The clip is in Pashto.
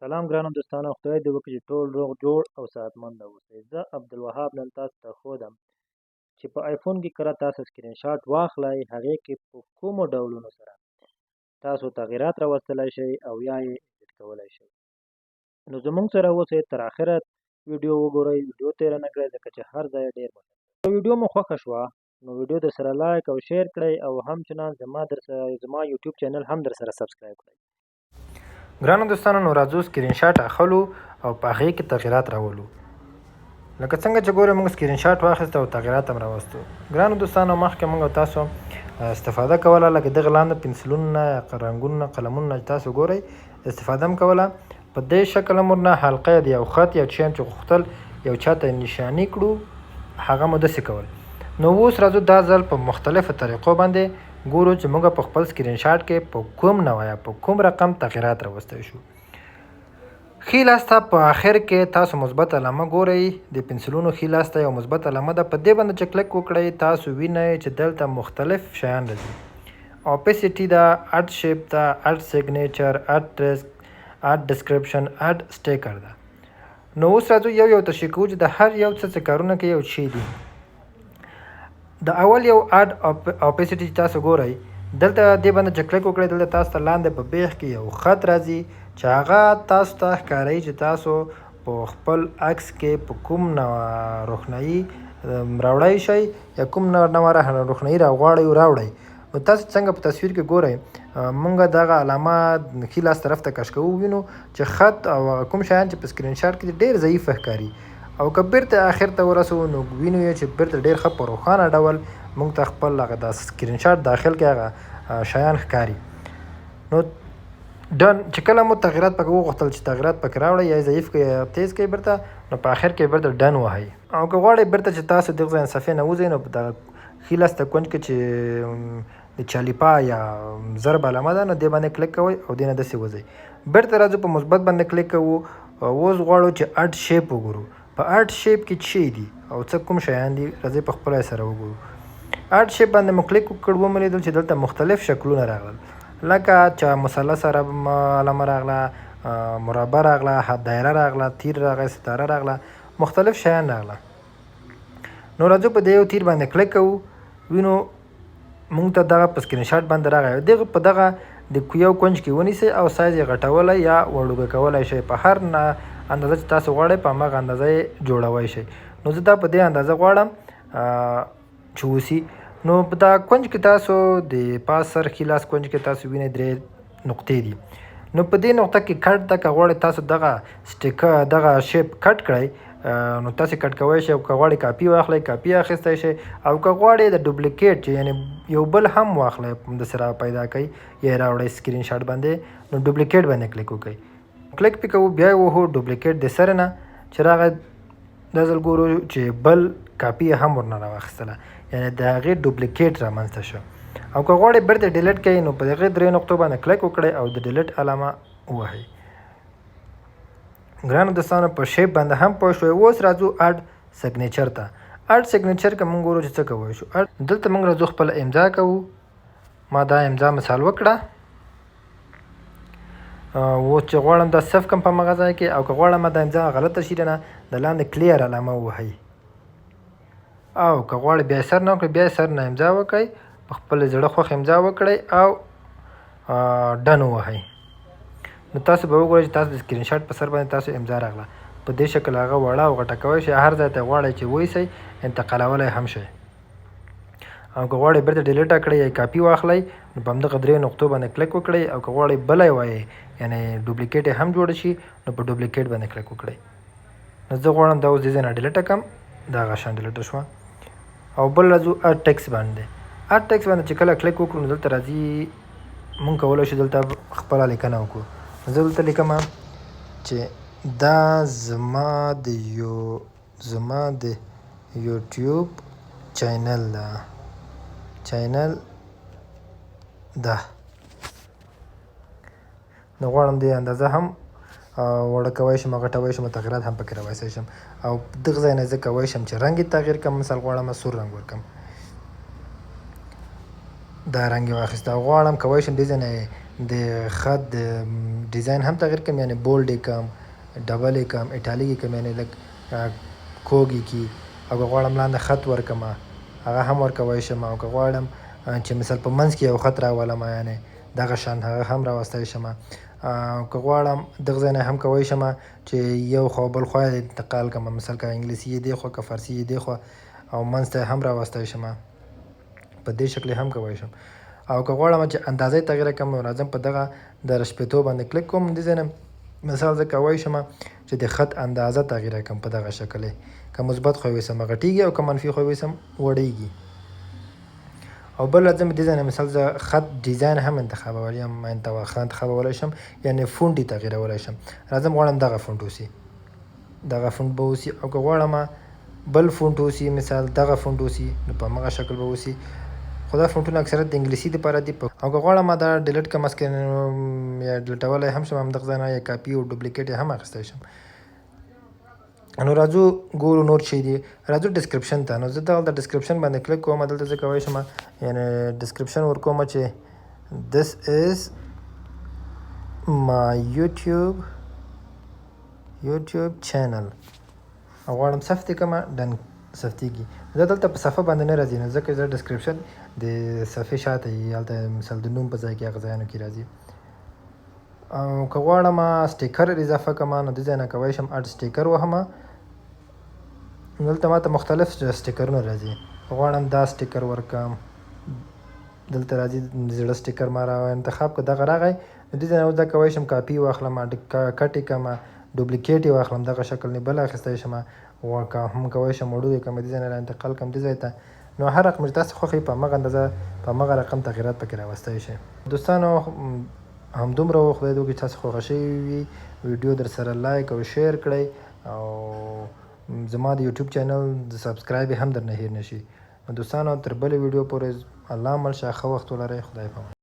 سلام ګرانو دوستانو، خدای دې وکړي چې ټول روغ جوړ او صحتمند اوسئ. زه عبدالوهاب نن تاسو ته ښودم چې په آیفون کې کله تاسو سکرین شاټ واخلئ، هغې کې په کومو ډولونو سره تاسو تغیرات راوستلی شئ او یا یې ایډیټ کولی شئ. نو زموږ سره اوسئ، تر آخره ویډیو وګورئ، ویډیو تېره نه کړئ ځکه چې هر ځای ډېر مهم دی. که ویډیو مو خوښه شوه نو ویډیو در سره لایک او شیر کړئ او همچنان زما یوټیوب چینل هم در سره سبسکرایب کړئ. ګرانو دوستانو، نو راځو سکرین شاټ اخلو او په هغې کې تغیرات راولو. لکه څنګه چې ګورئ موږ سکرین شاټ واخیسته او تغیرات هم راوستو. ګرانو دوستانو، مخکې موږ او تاسو استفاده کوله لکه دغه لاندې پنسلونه، رنګونه، قلمونه چې تاسو ګورئ استفاده هم کوله. په دې شکل موږ نه حلقه د یو خط یا شی چې غوښتل یو چاته نشاني کړو هغه مو داسې کول. نو اوس راځو دا ځل په مختلفو طریقو باندې ګورو چې موږ په خپل سکرین شاټ کې په کوم نوع یا په کوم رقم تغیرات راوستی شو. ښي لاس ته په آخر کې تاسو مثبت علامه ګورئ، د پنسلونو ښي لاس ته یو مثبت علامه ده، په دې باندې چې کلک وکړئ تاسو وینئ چې دلته مختلف شیان راځي. اپیسیټي ده، اډ شیپ ده، اډ سیګنیچر، اډ ټریس، اډ ډسکرپشن، اډ سټیکر ده. نو اوس راځو یو تشریح کوو چې د هر یو څه کارونه کوي یو شی دي. د اول یو اډ اپیسیټي چې تاسو ګورئ دلته دې باندې چې کلک وکړئ دلته تاسو ته لاندې په بیخ کې یو خط راځي چې هغه تاسو ته ښکاروي چې تاسو په خپل عکس کې په کوم نوع روښنایي راوړی شئ یا کوم نوع روښنایي راوړئ. نو تاسو څنګه په تصویر کې ګورئ موږ دغه علامه ښي لاس طرف ته کش کوو، وینو چې خط او کوم شیان چې په سکرین شاټ کې ډېر ضعیف ښکاري او که بیرته آخر ته ورسوو نو وینو یې چې بیرته ډېر ښه په روښانه ډول موږ ته خپل هغه د سکرین شاټ داخل کې هغه شیان ښکاري. نو ډن چې کله مو تغیرات پکې وغوښتل چې تغیرات پکې راوړئ یا ضعیف کړئ یا تیز کړئ بیرته، نو په آخر کې بیرته ډن وهئ. او که غواړئ بیرته چې تاسو دغه ځای صفحې نه وځئ نو په دغه ښي لاس ته کونج کې چې د چالیپا یا ضرب علامه ده نو دې باندې کلیک کوئ او دې نه داسې وځئ. بیرته راځو په مثبت باندې کلیک کوو. اوس غواړو چې اډ شیپ وګورو. په اډ شیپ کې څه دي او څه کوم شیان دي راځئ په خپله سره وګورو. اډ شیپ باندې مو کلیک وکړ، ومولیدل چې دلته مختلف شکلونه راغلل لکه چې مثلث علامه راغله، مربع راغله، دایره راغله، تیر راغله، ستاره راغله، مختلف شیان راغله. نو راځو په دې یو تیر باندې کلیک کوو، وینو موږ ته دغه په سکرین شاټ باندې راغی. دغه په دغه د یو کونج کې ونیسئ او سایز یې غټولی یا وړوکی کولی شئ. په هر اندازه چې تاسو غواړئ په هماغه اندازه یې جوړوی شئ. نو زه دا په دې اندازه غواړم چې وسي. نو په دا کونج کې تاسو د پاس سر ښي لاس کونج کې تاسو وینئ 3 نقطې دي. نو په دې نقطه کې کټ ده، که غواړئ تاسو دغه شیپ کټ کړئ نو تاسو کټ کوی شئ، او که غواړئ کاپي واخلئ کاپي اخیستی شئ، او که غواړئ د ډوپلیکیټ چې یعنې یو بل هم واخلئ داسې را پیدا کوئ یا راوړئ سکرین شاټ باندې نو ډوپلیکیټ باندې کلیک وکړئ. کلیک پې کوو، بیا یې وهو ډوپلیکیټ د سره نه چې راغی دا ځل ګورو چې بل کاپي هم ورنه راواخیستله، یعنې د هغې ډوپلیکیټ رامنځته شو. او که غواړئ بیرته ډیلیټ کړئ نو په هغې 3 نقطو باندې کلیک وکړئ او د ډیلیټ علامه ووهئ. ګرانو دوستانو، په شیپ باندې هم پوه شوئ. اوس راځو اډ سیګنیچر ته. اډ سیګنیچر کې موږ ګورو چې څه کوی شو. دلته موږ راځو خپله امضا کوو. ما دا امضا مثال وکړه. اوس چې غواړم دا صف کړم په همغه ځای کې، او که غواړم دا امضا غلطه شي نه د لاندې کلیر علامه ووهئ. او که غواړئ بیا سر نه وکړئ بیا سر نه امضا وکړئ، په خپل زړه خوښ امضا وکړئ او ډن ووهئ. نو تاسو به وګورئ چې تاسو د سکرین شاټ په سر باندې تاسو امضا راغله. په دې شکل هغه وړه او غټه کوی شئ، هر ځای ته غواړئ چې ویسئ انتقالولی هم شئ. او که غواړئ بیرته ډیلیټ کړئ یا کاپي واخلئ نو په همدغه 3 نقطو باندې کلیک وکړئ، او که غواړئ بله یې وایئ یعنې ډوپلیکیټ یې هم جوړه شي نو په ډوپلیکیټ باندې کلیک وکړئ. نو زه غواړم دا اوس دې ځای نه ډیلیټه کړم، دا هغه شان ډیلیټه شوه. او بل راځو اډ ټیکس باندې. اډ ټیکس باندې چې کله کلیک وکړو نو دلته راځي مونږ کولی شو دلته خپله لیکنه وکړو. زه دلته لیکم چې دا زما د یوټیوب چینل ده. نو غواړم دې اندازه هم وړه کوی شم، غټوی شم، تغیرات هم پکې راوستی شم. او دغه ځای نه زه کوی شم چې رنګ یې تغییر کړم. مثال غواړم سور رنګ ورکړم، دا رنګ یې واخیسته. او غواړم کوی شم دې ځای نه د خط د ډیزاین هم تغیر کړم، یعنې بولډ یې کړم، ډبل یې کړم، ایټالیک یې کړم، یعنې لږ کوږ یې کړي. او که غواړم لاندې خط ورکړم هغه هم ورکولی شم. او که غواړم چې مثال په منځ کې یو خط راولم، یعنې دغه شان هغه هم راوستی شم. او که غواړم دغه ځای نه هم کولی شم چې یو خوا بل خوا یې انتقال کړم، مثال که انګلیسي یې دې خوا که فارسي یې دې خوا، او منځ ته هم راوستی شم، په دې شکل هم کولی شم. او که غواړم چې اندازه یې تغییر کړم نو راځم په دغه د شپېتو باندې کلیک کوم. دې ځای نه مثال زه کولی شم چې د خط اندازه تغییر کړم په دغه شکل یې، که مثبت خو یې ویسم غټیږي او که منفي خو یې ویسم وړیږي. او بل راځم دې ځای نه مثال زه خط ډیزاین هم انتخابولی یم، انتخابولی شم، یعنې فونټ یې تغییرولی شم. راځم غواړم دغه فونټ اوسي، دغه فونټ به اوسي. او که غواړم بل فونټ اوسي، مثال دغه فونټ اوسي، نو په همغه شکل به اوسي. خو دا فونټونه اکثریت د انګلیسي دپاره دي. او که غواړم دا ډیلیټ کړم یا ډیلیټولی هم شم همدغه ځای نه، یا کاپي او ډوپلیکیټ یې هم اخیستی شم. نو راځو ګورو نور چې دي. راځو ډسکرپشن ته. نو زه دلته ډسکرپشن باندې کلیک کوم. دلته زه کولی شم یعنې ډسکرپشن ورکوم چې this is my YouTube channel. او غواړم ثبت کړم، ډن ثبتېږي. زه دلته په صفحه باندې نه راځي، نو ځکه زه ډسکرپشن د صفحې شاته یې هلته مثال د نوم په ځای کې هغه ځایونو کې راځي. او که غواړم سټیکر اضافه کړم نو دې ځای نه کولی شم اډ سټیکر وهم. دلته ماته مختلف سټیکرونه راځي. غواړم دا سټیکر ورکړم، دلته راځي زړه سټیکر ما را انتخاب کړ، دغه راغی. نو دې ځای نه دا کولی شم کاپي واخلم، کټ یې کړم، ډوپلیکیټ یې واخلم، دغه شکل نه بل اخیستی شم. هم کولی شم وړو یې کړم، دې ځای نه را انتقال کړم دې ځای ته. نو هر رقم چې تاسو خوښوي په همغه اندازه په همغه رقم تغییرات پکې راوستی شئ. دوستانو همدومره و. خدای دې وکړي تاسو خوښه شوي وي. ویډیو در سره لایک او شیر کړئ، او زما د یوټیوب چینل د سبسکرایب هم درنه هیر نشي. دوستانو تر بلې ویډیو پورې الله مل شه، ښه وخت ولرئ. خدای پامان.